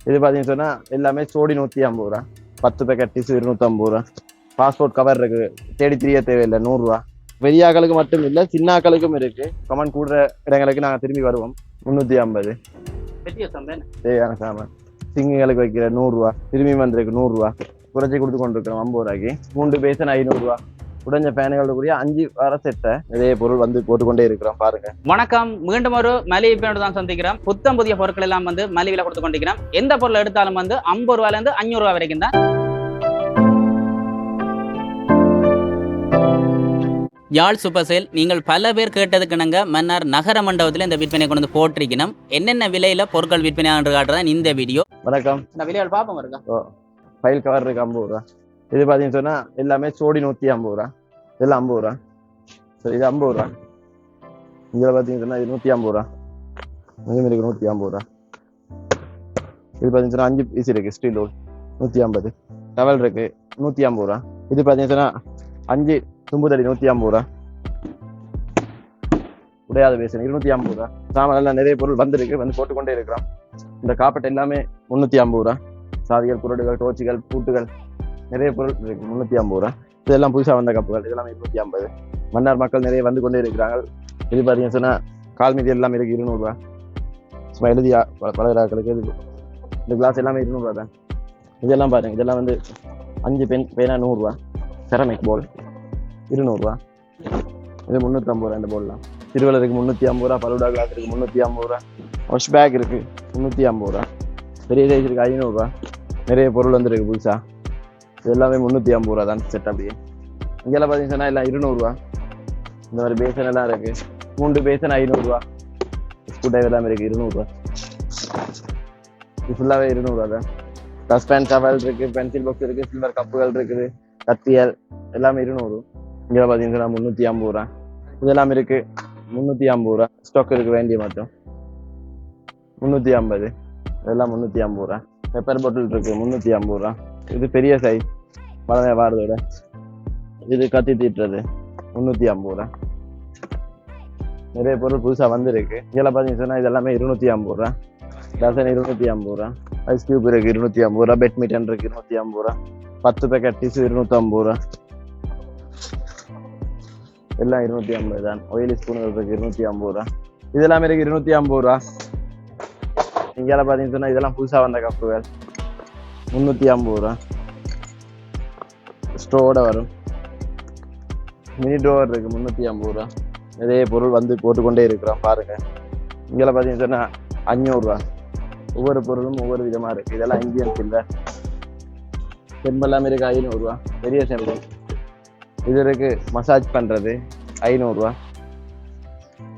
இது பார்த்தீங்கன்னு சொன்னால் எல்லாமே சோடி 150 ரூபா, 10 பேக்கெட் டிஷ்யூ 250 ரூபா, பாஸ்போர்ட் கவர் இருக்கு, தேடி திரிய தேவையில்லை 100 ரூபா. பெரிய ஆக்களுக்கு மட்டும் இல்லை, சின்ன ஆக்களுக்கும் இருக்கு. கமெண்ட் கூடுற இடங்களுக்கு நாங்கள் திரும்பி வருவோம். 350 தேவையான சாமான். சிங்குகளுக்கு வைக்கிற 100 ரூபா, திரும்பி வந்திருக்கு 100 ரூபா, குறைச்சி கொடுத்து கொண்டு இருக்கிறோம் 50 ரூபாய்க்கு. 3 பேசன் 500 ரூபா. உடஞ்ச பேனுகளோட கூடிய 5 வார செட்டை நிறைய பொருள் வந்து போட்டுக்கொண்டே இருக்கிறோம். பாருங்க. வணக்கம், மீண்டும் ஒரு மலிவு பேனோடு தான் சந்திக்கிறோம். புத்தம் புதிய பொருட்கள் எல்லாம் வந்து மலிவில கொடுத்து கொண்டிருக்கிறோம். எந்த பொருள் எடுத்தாலும் வந்து 50 ரூபாயில இருந்து 500 ரூபாய் வரைக்கும் தான். யாழ் சூப்பர் சேல். நீங்கள் பல பேர் கேட்டதுக்குனங்க மன்னார் நகர மண்டபத்தில் இந்த விற்பனை கொண்டு வந்து போட்டிருக்கணும். என்னென்ன விலையில பொருட்கள் விற்பனை காட்டுறதான் இந்த வீடியோ. வணக்கம். இந்த விலைகள் பார்ப்போம் இருக்கா. ஃபைல் கவர் இருக்கு 50 ரூபா. இது பார்த்தீங்கன்னு சொன்னா எல்லாமே சோடி 150 ரூபா, இதெல்லாம் 50 ரூபா. சரி, இது 50 ரூபா. இதில் பார்த்தீங்கன்னு சொன்னா இது 150 ரூபா, இங்கே இருக்கு 150 ரூபா. இது பார்த்தீங்கன்னு சொன்னா 5 பீஸ் இருக்கு, ஸ்டீல் ரோல் 150. டவல் இருக்கு 150 ரூபா. இது பார்த்தீங்கன்னு சொன்னா 5 தும்புதடி 150 ரூபா. உடையாத பேசணும் 250 ரூபா. சாமான் எல்லாம் நிறைய பொருள் வந்திருக்கு, வந்து போட்டுக்கொண்டே இருக்கிறோம். இந்த காப்பட் எல்லாமே 350 ரூபா. சாவிகள், குரடுகள், டோச்சிகள், பூட்டுகள், நிறைய பொருள் இருக்கு 350 ரூபா. இதெல்லாம் புதுசாக வந்த கப்புகள், இதெல்லாம் 250. மன்னார் மக்கள் நிறைய வந்து கொண்டே இருக்கிறாங்க. இது பார்த்தீங்கன்னு சொன்னால் கால் மீதி எல்லாம் இருக்கு 200 ரூபா. சும்மா எழுதியா பலகராக்களுக்கு இது இந்த கிளாஸ் எல்லாமே 200 ரூபா தான். இதெல்லாம் பாருங்க, இதெல்லாம் வந்து 5 பேனா 100 ரூபா. செரமிக் போல் 200 ரூபா. இது 350 ரூபா. இந்த போல்லாம் திருவள்ளூர் இருக்கு 350 ரூபா. பலுடா கிளாஸ் இருக்கு 350 ரூபா. வாஷ் பேக் இருக்கு 350 ரூபா. பெரிய சைஸ் இருக்கு 500 ரூபா. நிறைய பொருள் வந்துருக்கு புதுசா. இது எல்லாமே 350 ரூபா தான் செட். அப்படியே இங்கெல்லாம் பார்த்தீங்கன்னா எல்லாம் 200 ரூபா. இந்த மாதிரி பேசன் எல்லாம் இருக்கு. 3 பேசன் 500 ரூபா. ஸ்கூட்டை எல்லாமே இருக்கு 200 ரூபா. இது ஃபுல்லாவே 200 ரூபா தான். டஸ்ட்பேன் டவல் இருக்கு, பென்சில் பாக்ஸ் இருக்கு, சில்வர் கப்புகள் இருக்குது, கத்தியல் எல்லாமே 200. இங்கே பார்த்தீங்கன்னா 350 ரூபா. இதெல்லாம் இருக்கு 350 ரூபா. ஸ்டாக் இருக்கு வேண்டிய மட்டும் 350. இதெல்லாம் 350 ரூபா. பெப்பர் பாட்டில் இருக்கு 350 ரூபா. இது பெரிய சைஸ் பழமையா வாரதோட. இது கத்தி தீட்டுறது 350 ரூபா. நிறைய பொருள் புதுசா வந்திருக்கு. இதெல்லாம் பார்த்தீங்கன்னா இதெல்லாமே 250 ரூபா. டசன் 250 ரூபா. ஐஸ் கியூப் இருக்கு 250 ரூபா. பெட் மீட்டன் இருக்கு 250 ரூபா. 10 பேக்கெட் டிஷ்யூ 250 ரூபா. எல்லாம் 250 தான். ஆயில் ஸ்பூன்கள் இருக்கு 250 ரூபா. இதெல்லாமே இருக்கு 250 ரூபா. இங்கெல்லாம் பார்த்தீங்கன்னு சொன்னா இதெல்லாம் புதுசா வந்த கப்புகள் 350 ரூபா. ஸ்டோவோட வரும். மினி ட்ரோவர் இருக்கு 350 ரூபா. நிறைய பொருள் வந்து போட்டுக்கொண்டே இருக்கிறோம். பாருங்க. இங்கெல்லாம் பார்த்தீங்கன்னு சொன்னா 500 ரூபா. ஒவ்வொரு பொருளும் ஒவ்வொரு விதமா இருக்கு. இதெல்லாம் இந்தியன் சில்வர். செம்பெல்லாம் இருக்கு 500 ரூபா. பெரிய செம்பு. இது இருக்கு மசாஜ் பண்றது 500 ரூபா.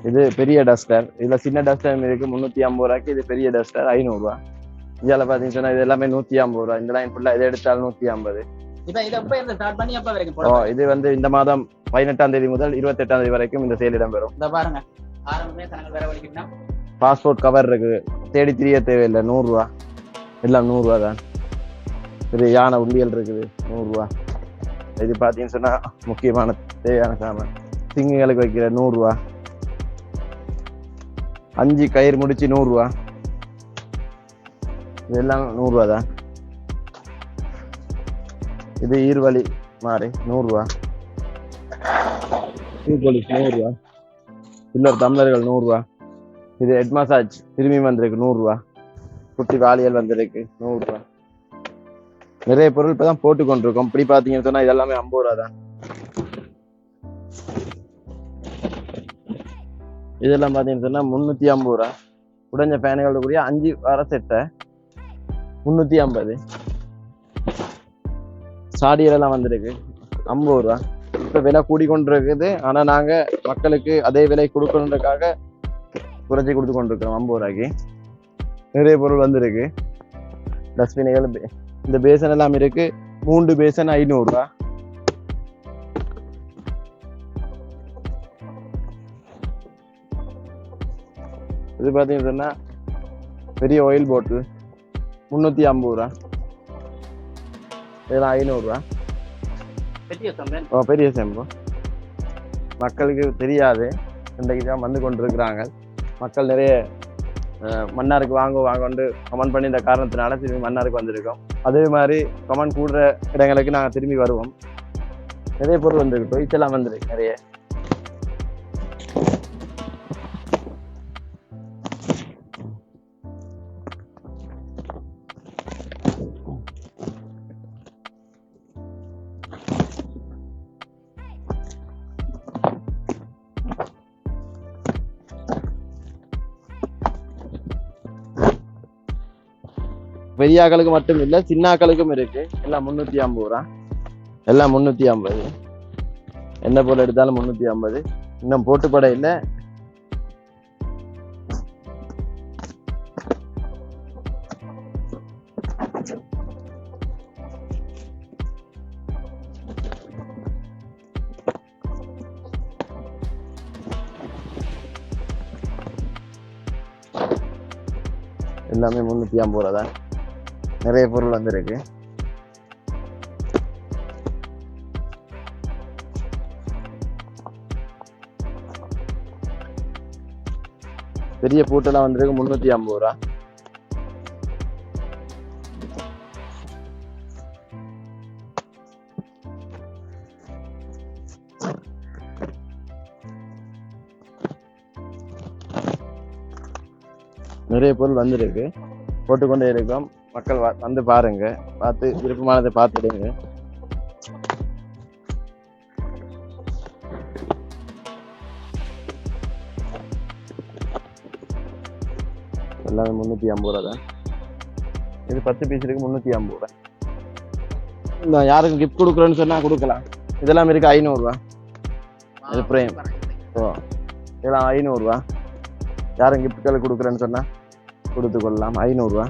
இது பெரிய டஸ்டர். இதுல சின்ன டஸ்டர் இருக்கு 350 ரூபாய்க்கு. இது பெரிய டஸ்டர் 500 ரூபா. இதில் பார்த்தீங்கன்னா இது எல்லாமே 150 ரூபா. இந்த லைன் ஃபுல்லா இதை எடுத்தாலும் 150. இது வந்து இந்த மாதம் 18ஆம் தேதி முதல் 28ஆம் தேதி வரைக்கும் இந்த சேல் இடம்பெறும். பாஸ்போர்ட் கவர் இருக்கு, தேடி திரிய தேவையில்லை 100 ரூபா. எல்லாம் 100 ரூபா தான். இது யானை உண்டியல் இருக்குது 100 ரூபா. இது பார்த்தீங்கன்னு சொன்னா முக்கியமான தேவையான சாமான். சிங்குகளுக்கு வைக்கிற 100 ரூபா. 5 கயிறு முடிச்சு 100 ரூபா. இதெல்லாம் 100 ரூபா தான். இது ஈர்வலி மாறி 100 ரூபா. 100 ரூபா. சில்லர் டம்ளர்கள் 100 ரூபா. இது ஹெட் மசாஜ் திரும்பி வந்திருக்கு 100 ரூபா. குட்டி வாளியல் வந்திருக்கு 100 ரூபா. நிறைய பொருள் இப்பதான் போட்டு கொண்டிருக்கோம். இப்படி பாத்தீங்கன்னு சொன்னா இதெல்லாமே 50 ரூபா தான். இதெல்லாம் பாத்தீங்கன்னு சொன்னா 350 ரூபா. உடஞ்ச பேனுகளோட கூடிய 5 வார செட்டை 350. சாடியெல்லாம் வந்திருக்கு 50 ரூபா. இப்ப விலை கூடிக்கொண்டிருக்குது. ஆனா நாங்க மக்களுக்கு அதே விலை கொடுக்கணுன்றதுக்காக குறைச்சி கொடுத்து கொண்டிருக்கிறோம் 50 ரூபாய்க்கு. நிறைய பொருள் வந்திருக்கு. டஸ்ட்பின்கள், இந்த பேசன் எல்லாம் இருக்கு. 3 பேசன் 500 ரூபா. இது பாத்தீங்கன்னா பெரிய ஆயில் பாட்டில் 350 ரூபா. இதெல்லாம் 500 ரூபா. பெரிய செம்பு. மக்களுக்கு தெரியாது, இன்றைக்கு தான் வந்து கொண்டிருக்கிறாங்க. மக்கள் நிறைய மன்னாருக்கு வாங்கன்னு கமெண்ட் பண்ணி இந்த காரணத்தினால திரும்பி மன்னாருக்கு வந்திருக்கோம். அதே மாதிரி கமெண்ட் கூடுற இடங்களுக்கு நாங்கள் திரும்பி வருவோம். நிறைய பொருள் வந்திருக்கு, டொய்ஸ் எல்லாம் வந்திருக்கு நிறைய. பெரிய ஆக்களுக்கு மட்டும் இல்லை, சின்ன ஆக்களுக்கும் இருக்கு. எல்லாம் 350 ரூபா, எல்லாம் 350. என்ன பொருள் எடுத்தாலும் 350. இன்னும் போட்டு பட இல்லை. எல்லாமே 350 ரூபா தான். நிறைய பொருள் வந்திருக்கு. பெரிய பூட்டெல்லாம் வந்திருக்கு 350 ரூபா. நிறைய பொருள் வந்திருக்கு, போட்டுக்கொண்டே இருக்கோம். மக்கள் வந்து பாருங்க, பார்த்து விருப்பமானதை பார்த்துடுங்க. எல்லாமே 350 ரூபா தான். இது 10 பீஸ் இருக்கு, 350 ரூபா. இந்த யாருக்கும் கிஃப்ட் கொடுக்குறேன்னு சொன்னா கொடுக்கலாம். இதெல்லாம் இருக்கு 500 ரூபா. இது பிரேம். இதெல்லாம் 500 ரூபா. யாரும் கிஃப்ட்கள் கொடுக்குறேன்னு சொன்னா கொடுத்து கொள்ளலாம். 500 ரூபா.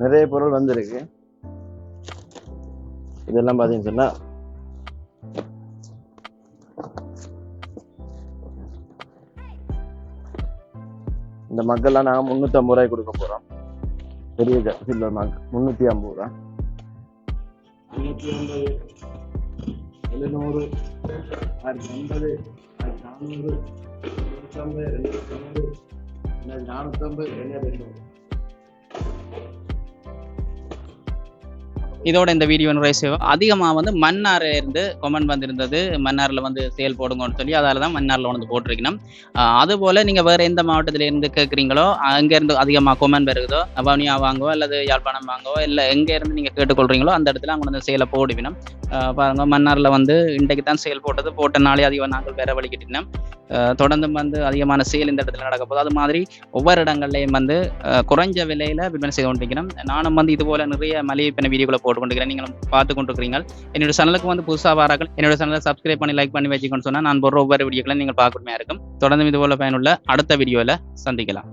நிறைய பொருள் வந்திருக்கு. இதெல்லாம் பாத்தீங்கன்னு சொன்னா இந்த மக்கள்லாம் நாங்க 350 ரூபாய்க்கு கொடுக்க போறோம். பெரிய சில்வர் மக் 350 ரூபா. 350, 700, 1050, 1400, 250, 450, 250. இதோட இந்த வீடியோ நிறைய செய்வோம். அதிகமாக வந்து மன்னார் இருந்து கமெண்ட் வந்திருந்தது, மன்னாரில் வந்து சேல் போடுங்கன்னு சொல்லி. அதால தான் மன்னாரில் வந்து போட்டிருக்கணும். அதுபோல் நீங்கள் வேறு எந்த மாவட்டத்தில் இருந்து கேட்குறீங்களோ அங்கேருந்து அதிகமாக கமெண்ட் வருதோ, வவுனியா வாங்கோ அல்லது யாழ்ப்பாணம் வாங்கோ, இல்லை எங்கேருந்து நீங்கள் கேட்டுக்கொள்கிறீங்களோ அந்த இடத்துல அவங்க வந்து சேலை போடுவினோம். பாருங்கள், மன்னாரில் வந்து இன்றைக்கு தான் சேல் போட்டது, போட்ட நாளே அதிகம் நாங்கள் வேற வழிகிட்டினோம். தொடர்ந்து வந்து அதிகமான சேல் இந்த இடத்துல நடக்க போகுது. அது மாதிரி ஒவ்வொரு இடங்கள்லையும் வந்து குறைஞ்ச விலையில் விற்பனை செய்து கொண்டிருக்கிறோம். நானும் வந்து இது போல் நிறைய மலிவு விற்பனை வீடியோக்களை போட்டு கொண்டிருக்கிறேன், நீங்களும் பார்த்து கொண்டிருக்கிறீங்க. என்னோட சேனலுக்கு வந்து புதுசாக வரார்கள் என்னோட சேனலை சப்ஸ்கிரைப் பண்ணி லைக் பண்ணி வச்சுக்கணும்னு சொன்னால் நான் போடுற ஒவ்வொரு வீடியோக்களை நீங்கள் பார்க்கணுமே இருக்கும். தொடர்ந்து இது போல பயனுள்ள அடுத்த வீடியோவில் சந்திக்கலாம்.